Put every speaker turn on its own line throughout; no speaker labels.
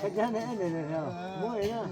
cái này này mỗi nhá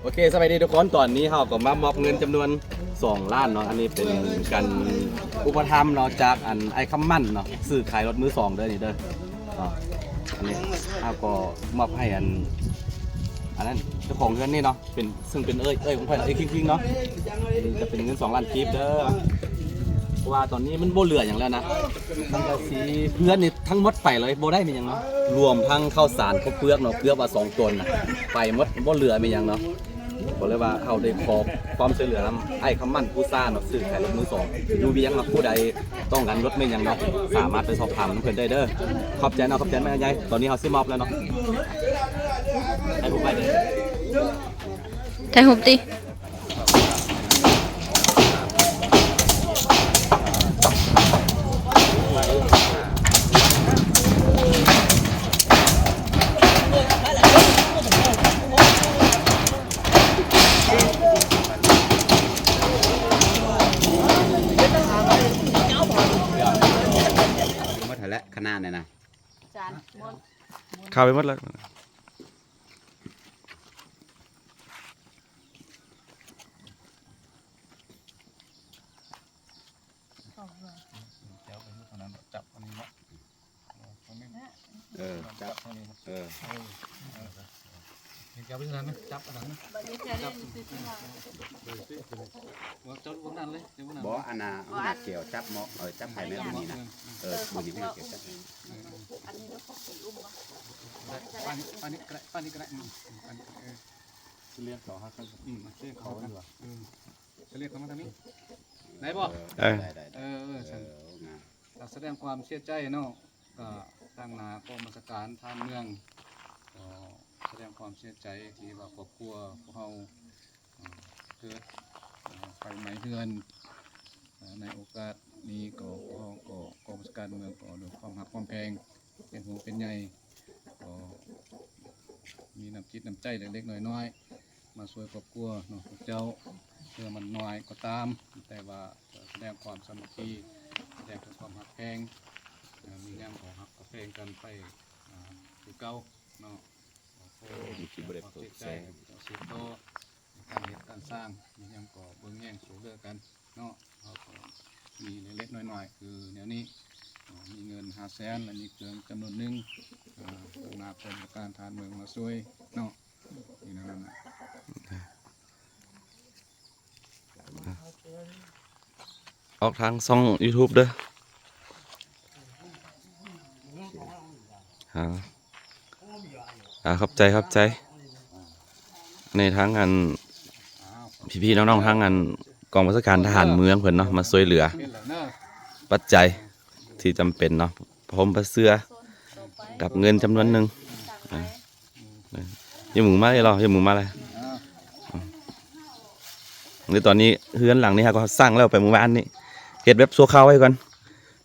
โอเคสบายดีทุกคนตอนนี้เราก็มามอบเงินจำนวน2 ล้านเนาะอันนี้เป็นการอุปถัมภ์เนาะจากอันไอ้คำมั่นเนาะซื้อขายรถมือ2เด้อนี่เด้อเนาะอันนี้เราก็มอบให้อันนั้นเจ้าของเงินนี่เนาะเป็นซึ่งเป็นเอ้ยของเพิ่นเอ้ยคิงๆเนาะนี่จะเป็นเงิน2 ล้านกีบเด้อเพราะว่าตอนนี้มันบ่เหลืออย่างแล้วนะทั้งกระสีเพื่อนนี่ทั้งหมดไปเลยบ่ได้มีหยังเนาะรวมทั้งข้าวสารข้าวเปลือกเนาะเปลือกว่า2 ตันน่ะไปหมดบ่เหลือมีหยังเนาะบอกเลยว่าเขาได้ขอความช่วยเหลือนำไอ้คำมั่นผู้ซ่าเนาะซื้อขายรถมือ2อยู่เวียงเนาะผู้ใดต้องการรถไม่ยังเนาะสามารถไปสอบถามเพิ่นได้เด้อขอบใจเนาะขอบใจแม่ใหญ่ตอนนี้เขาซื้อมอบแล้วเนาะให้ผมไปเด้อ
ถ่ายรูปดิ
มาถ่ายแล้วขนาดไหนนะ
ข้าวไปหมดแล้ว
จับ
จับไปทางนั้นจับอันนั้นจับจับวันนั้นเลยวันนั้น
บ่อันน่ะเกี่ยวจับเหมาะจับไผ่แม่นี่นะมือนี้ไม่เกี่ยวจับ
อันนี้กระอันนี้กระอัน
เรียกเขาฮักกัน
เรียกเขาดีกว่าจะเรียกเขามาทางนี้ไหนบ่แสดงความเสียใจเนาะก็ตั้งหน้ากองบัญชาการทางเมืองแสดงความเสียใจที่ว่าครอบครัวพวกเราเกิดไฟไหม้เรือนในโอกาสนี้ก็กองบัญชาการเมืองก็ด้วยความหักความแพงเป็นห่วงเป็นใยก็มีน้ำจิตน้ำใจเล็กๆน้อยๆมาช่วยครอบครัวเนาะพวกเจ้าเพื่อมันน้อยก็ตามแต่ว่าแสดงความสามัคคีแสดงถึงความหักแพงมีแนวของหักกับเพลงกันไปคือเก่าเนาะความเสียใจเสียโตการเห็นการสร้างมีแนวก่อเบื้องแง่งสูงเลือกันเนาะเราก็มีเล็กๆน้อยๆคือแนวนี้มีเงิน500,000และมีเครื่องจำนวนหนึ่งนาคมการทานเมืองมาช่วยเนาะนี่นั่นนะ
ออกทางช่อง YouTube เด้อขอบใจในทางงานพี่ๆน้องๆทางงานกองบัญชาการทหารเมืองเพิ่นเนาะมาช่วยเหลือปัจจัยที่จำเป็นเนาะพร้อมพระเสื้อกับเงินจำนวนหนึ่งอย่าหมูมาเลยหรออย่าหมูมาเลยในตอนนี้เฮือนหลังนี้ครับก็สร้างแล้วไปหมู่บ้านนี่ เฮ็ดแบบชั่วคราวไว้ก่อน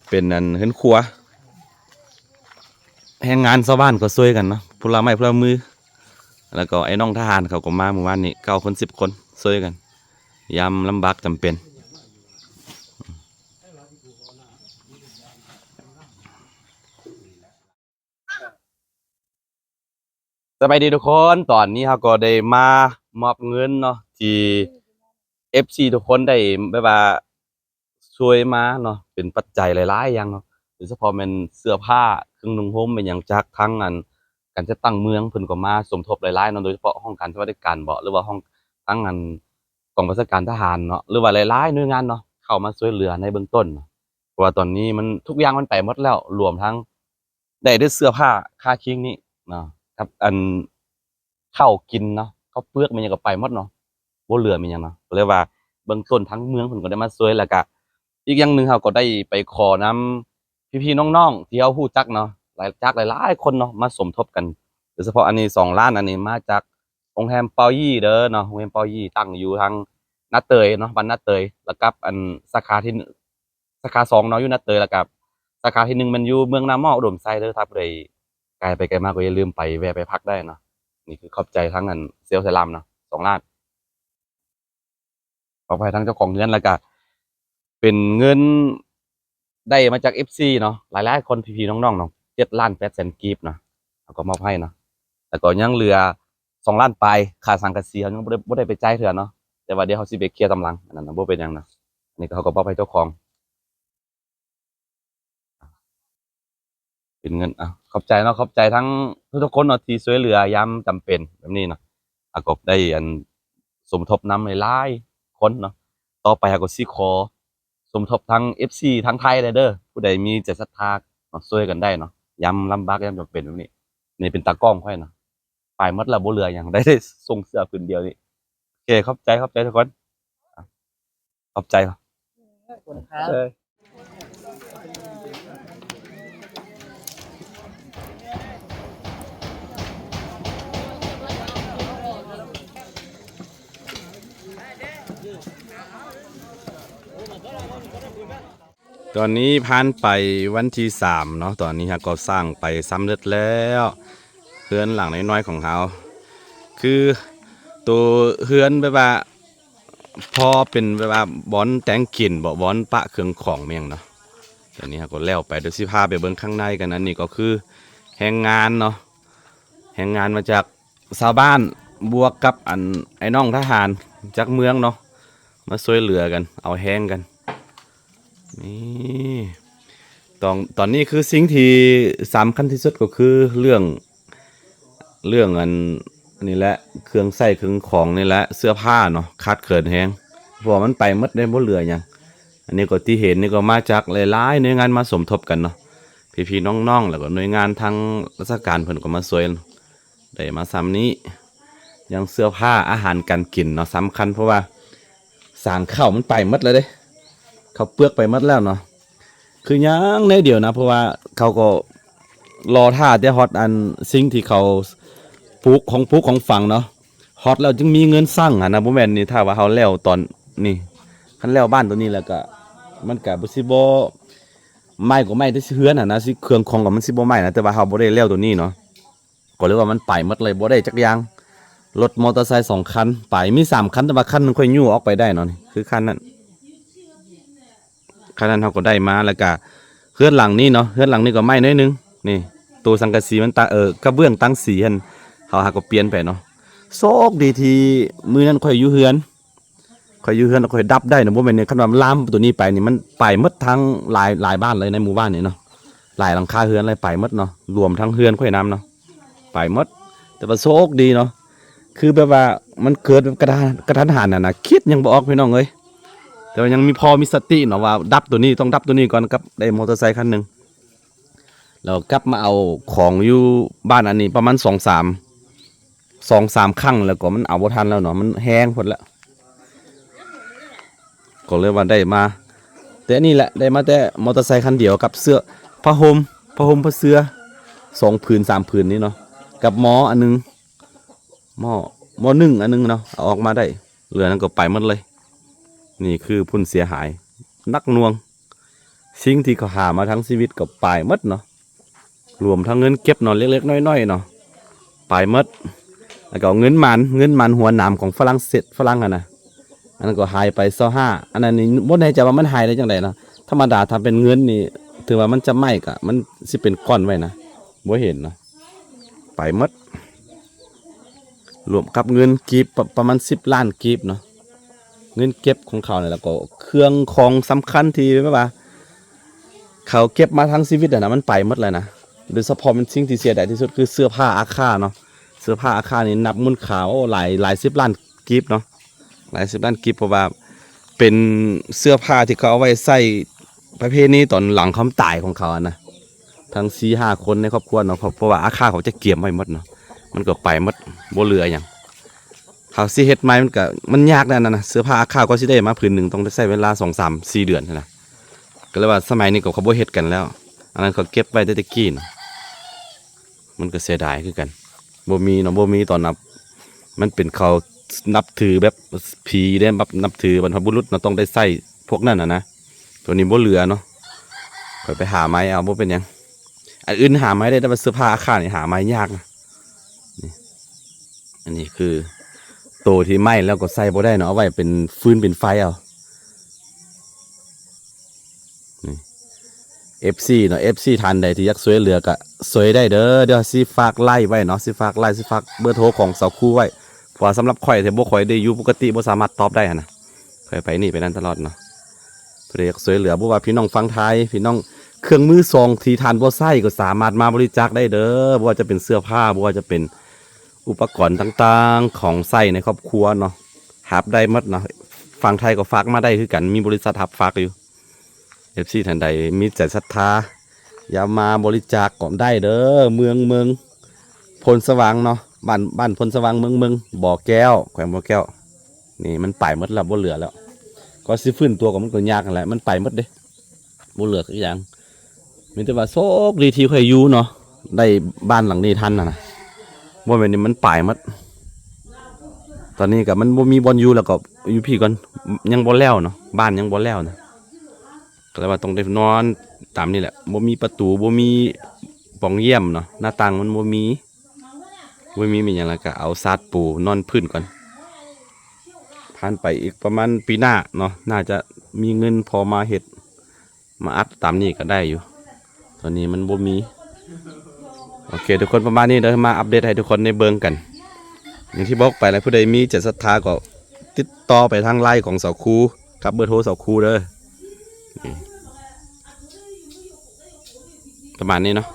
เป็นอันเฮือนครัวแรงงานชาวบ้านก็ช่วยกันเนาะพลไม้พลมือแล้วก็ไอ้น้องทหารเขาก็มาเมื่อวานนี้9 คน10 คนช่วยกันยามลำบากจำเป็นสบายดีทุกคนตอนนี้เราก็ได้มามอบเงินเนาะที่ FC ทุกคนได้แบบว่าช่วยมาเนาะเป็นปัจจัยหลายๆอย่างเนาะโดยเฉพาะเป็นเสื้อผ้าเครื่องนุ่งห่มเป็นอย่างจากทั้งอันการจะตั้งเมืองเพิ่นก็มาสมทบหลายๆเนาะโดยเฉพาะห้องการสวัสดิการบ่หรือว่าห้องทั้งอันกองบัญชาการทหารเนาะหรือว่าหลายๆหน่วยงานเนาะเข้ามาช่วยเหลือในเบื้องต้นเนาะเพราะว่าตอนนี้มันทุกอย่างมันไปหมดแล้วรวมทั้งได้ด้วยเสื้อผ้าค่าคิงนี้เนาะครับอันข้าวกินเนาะข้าวเปลือกมันยังก็ไปหมดเนาะบ่เหลือมีหยังเนาะก็เลยว่าเบื้องต้นทั้งเมืองเพิ่นก็ได้มาช่วยแล้วก็อีกอย่างหนึงเราก็ได้ไปขอนำพี่ๆน้องๆที่เฮาฮู้จักเนาะหลายๆคนเนาะมาสมทบกันโดยเฉพาะอันนี้2ล้านอันนี้มาจากโรงแรมเปายี่เด้อเนาะโรงแรมเปายี่ตั้งอยู่ทางนาเตยเนาะบ้านนาเตยแล้วกับอันสาขาที่สาขา2เนาะอยู่นาเตยแล้วกับสาขาที่1มันอยู่เมืองนาหม้ออุดมไซเด้อถ้าผู้ใดไกลไปไกลมาก็อย่าลืมไปแวะไปพักได้เนาะนี่คือขอบใจทั้งอันเซลล์ไซรัมเนาะ2ล้านขอบใจทั้งเจ้าของเงินแล้วก็เป็นเงินได้มาจาก FC เนาะหลายๆคนพี่ๆน้องๆเนาะ7,800,000กีบเนาะเขาก็มอบให้เนาะแล้วก็ยังเหลือ2ล้านปลายค่าสังกะสีเขายังบ่ได้ไปจ่ายเทื่อเนาะแต่ว่าเดี๋ยวเขาสิไปเคลียร์ตำหลังอันนั้นน่ะบ่เป็นหยังนะอันนี้ก็เขาก็มอบให้เจ้าของเป็นเงินขอบใจเนาะขอบใจทั้งทุกๆคนเนาะที่ช่วยเหลือยามจำเป็นแบบนี้เนาะก็ได้อันสมทบนำหลายๆคนเนาะต่อไปก็สิขอสมทบทั้ง FC ทั้งไทยเลยเด้อผู้ใดมีจิตศรัทธาเนาะช่วยกันได้เนาะยามลำบากยามจำเป็นแบบนี้นี่เป็นตากล้องค่อยเนาะไปหมดแล้วบ่เหลือหยังได้ส่งเสื้อผืนเดียวนี่โอเคขอบใจทุกคนขอบใจครับเออตอนนี้ผ่านไปวันที่3เนาะตอนนี้ฮะก็สร้างไปสำเร็จแล้วเฮือนหลังน้อยๆของเราคือตัวเฮือนแบบว่าพอเป็นแบบว่าบอนแต่งกลิ่นบ่บอนปะเครื่องของเมียงเนาะตอนนี้ฮะก็แล้วไปเดี๋ยวสิพาไปเบิ่งข้างในกันอันนี้ก็คือแรงงานเนาะแรงงานมาจากชาวบ้านบวกกับอันไอ้น้องทหารจากเมืองเนาะมาช่วยเหลือกันเอาแห้งกันนี่ตอนนี้คือสิ่งที่สำคัญที่สุดก็คือเรื่องอันนี่แหละเครื่องใส่เครื่องของนี่แหละเสื้อผ้าเนาะขาดเขินแฮงเพราะมันไปหมดได้บ่เหลือหยังอันนี้ก็ที่เห็นนี่ก็มาจากหลายๆหน่วยงานมาสมทบกันเนาะพี่ๆน้องๆแล้วก็หน่วยงานทางราชการเพิ่นก็มาช่วยได้มาซ้ำนี้ยังเสื้อผ้าอาหารการกินเนาะสำคัญเพราะว่าสางข้าวมันไปหมดเลยเด้เขาเปลือกไปหมดแล้วเนาะคือยังในเดียวนะเพราะว่าเขาก็รอท่าแต่ฮอตอันสิ่งที่เขาปลูกของฝั่งเนาะฮอตแล้วจึงมีเงินสร้างนะบ่แม่นนี่ถ้าว่าเขาแล้วตอนนี่คันแล้วบ้านตัวนี้แล้วก็มันก็บ่สิบ่ไม้ก็ไม้ที่เฮือนนะสิเครื่องของก็มันสิบ่ไม้นะแต่ว่าเขาบ่ได้แล้วตัวนี้เนาะก็เลยว่ามันไปหมดเลยบ่ได้จักอย่างรถมอเตอร์ไซค์2คันไปมี3คันแต่ว่าคันนึงค่อยยู่ออกไปได้เนาะนี่คือคันนั้นเขาก็ได้มาแล้วก็เฮือนหลังนี้เนาะเฮือนหลังนี้ก็ไม้น้อยนึงนี่ตัวสังกะสีมันกระเบื้องตั้งสีหั่นเขาหาก็เปลี่ยนไปเนาะโชคดีที่มื้อนั้นค่อยอยู่เฮือนแล้วค่อยดับได้เนาะบ่แม่นเนี่ยคันว่าลามตัวนี้ไปนี่มันไปหมดทั้งหลายบ้านเลยในหมู่บ้านนี่เนาะหลายหลังคาเฮือนอะไรไปหมดเนาะรวมทั้งเฮือนค่อยน้ำเนาะไปหมดแต่ว่าโชคดีเนาะคือแบบว่ามันเกิดกระทันหันน่ะคิดยังบ่ออกพี่น้องเอ้ยแต่ว่ายังมีพอมีสติเนาะว่าดับตัวนี้ต้องดับตัวนี้ก่อนกับได้มอเตอร์ไซค์คันนึงแล้วกลับมาเอาของอยู่บ้านอันนี้ประมาณ2-3ครั้งแล้วก็มันเอาบ่ทันแล้วเนาะมันแห้งหมดแล้วก็เลยว่าได้มาแต่นี่แหละได้มาแต่มอเตอร์ไซค์คันเดียวกับเสื้อผ้าห่มผ้าเสื้อ2ผืน3ผืนนี่เนาะกับหมออันนึงหม้อนึ่งอันนึงเนาะเอาออกมาได้เหลือนั้นก็ไปหมดเลยนี่คือพุ่นเสียหายนักหน่วง สิ่งที่เขาหามาทั้งชีวิตก็ปลายหมดเนาะรวมทั้งเงินเก็บเนาะเล็กๆน้อยๆเนาะปลายหมดแล้วก็เงินมันหัวหนามของฝรั่งเศสฝรั่งอะนะอันนั้นก็หายไป25อันนั้นนี่บ่แน่ใจว่ามันหายได้จังไดเนาะธรรมดาถ้าเป็นเงินนี่ถือว่ามันจะไหม้ก็มันสิเป็นก้อนไว้นะบ่เห็นเนาะไปหมดรวมกับเงินกีบประมาณ10 ล้านกีบเนาะเงินเก็บของเขาเนี่ยแล้วก็เครื่องของสำคัญที่แบบว่าเขาเก็บมาทั้งชีวิตนะมันไปหมดเลยนะโดยเฉพาะมันสิ่งที่เสียดายที่สุดคือเสื้อผ้าอาคาเนาะเสื้อผ้าอาคานี่นับมูลค่าหลาย10 ล้านกีบเนาะหลาย10 ล้านกีบเพราะว่าเป็นเสื้อผ้าที่เขาเอาไว้ใส่ประเพณีตอนหลังความตายของเขาอะนะทั้ง4-5 คนในครอบครัวเนาะเพราะว่าอาคาเขาจะเก็บไว้หมดเนาะมันก็ไปหมดบ่เหลืออย่างเขาสิเฮ็ดไม้มันยากแน่นะเสื้อผ้าอาคาก็สิได้มาผืนหนึ่งต้องใช้เวลา2-3-4 เดือนนะก็เลยว่าสมัยนี้เขาบ่เฮ็ดกันแล้วอันนั้นเขาเก็บไว้แต่ตะกี้เนาะมันก็เสียดายคือกันบ่มีเนาะบ่มีตอนนับมันเป็นเขานับถือแบบผีได้แบบนับถือบรรพบุรุษเนาะต้องได้ใส่พวกนั้นนะตัวนี้บ่เหลือเนาะค่อยไปหาไม้เอาบ่เป็นหยังอันอื่นหาไม้ได้แต่ว่าเสื้อผ้าอาคานี่หาไม้ยากนะนี่อันนี้คือโตที่ไหม้แล้วก็ใส่บ่ได้เนาะเอาไว้เป็นฟืนเป็นไฟเอานี่ FC เนาะ FC ทันใดที่อยากช่วยเหลือก็ช่วยได้เด้อเดี๋ยวสิฝากไล่ไว้เนาะสิฝากเบอร์โทรของเสาคู่ไว้เพราะสำหรับข่อยที่บ่ค่อยได้อยู่ปกติบ่สามารถตอบได้นะข่อยไปนี่ไปนั่นตลอดเนาะเพื่ออยากช่วยเหลือบ่ว่าพี่น้องฟังไทยพี่น้องเครื่องมือซองที่ทานบ่ใช้ก็สามารถมาบริจาคได้เด้อบ่ว่าจะเป็นเสื้อผ้าบ่ว่าจะเป็นอุปกรณ์ต่างๆของใช้ในครอบครัวเนาะหับได้หมดเนาะฟังไทยก็ฝากมาได้คือกันมีบริษัทหับฝากอยู่ FC ท่านใดมีใจศรัทธาอย่ามาบริจาคก็ได้เด้อเมืองพลสว่างเนาะบ้านพลสว่างเมืองบ่อแก้วแขวงบ่อแก้วนี่มันไปหมดแล้วบ่เหลือแล้วก็สิฟื้นตัวก็มันก็ยากนั่นแหละมันไปหมดเด้บ่เหลือสักอย่างมีแต่ว่าโชคดีที่ข่อยอยู่เนาะได้บ้านหลังนี้ทันนะบ่แม่นนี่มันไปหมดตอนนี้ก็มันบ่มีบ่อนอยู่แล้วก็อยู่พี่ก่อนยังบ่แล้วเนาะบ้านยังบ่แล้วนะก็เลยว่าต้องได้นอนตามนี่แหละบ่มีประตูบ่มีปล่องเยี่ยมเนาะหน้าต่างมันบ่มีมีอย่างไรก็เอาซาดปูนอนพื้นก่อนผ่านไปอีกประมาณปีหน้าเนาะน่าจะมีเงินพอมาเฮ็ดมาอัดตามนี่ก็ได้อยู่ตอนนี้มันบ่มีโอเคทุกคนประมาณนี้เดี๋ยวมาอัปเดตให้ทุกคนได้เบิ่งกันอย่างที่บอกไปแล้วผู้ใดมีจิตศรัทธาก็ติดต่อไปทางไลน์ของเสาคูกับเบอร์โทรเสาคูเด้อประมาณนี้เนาะ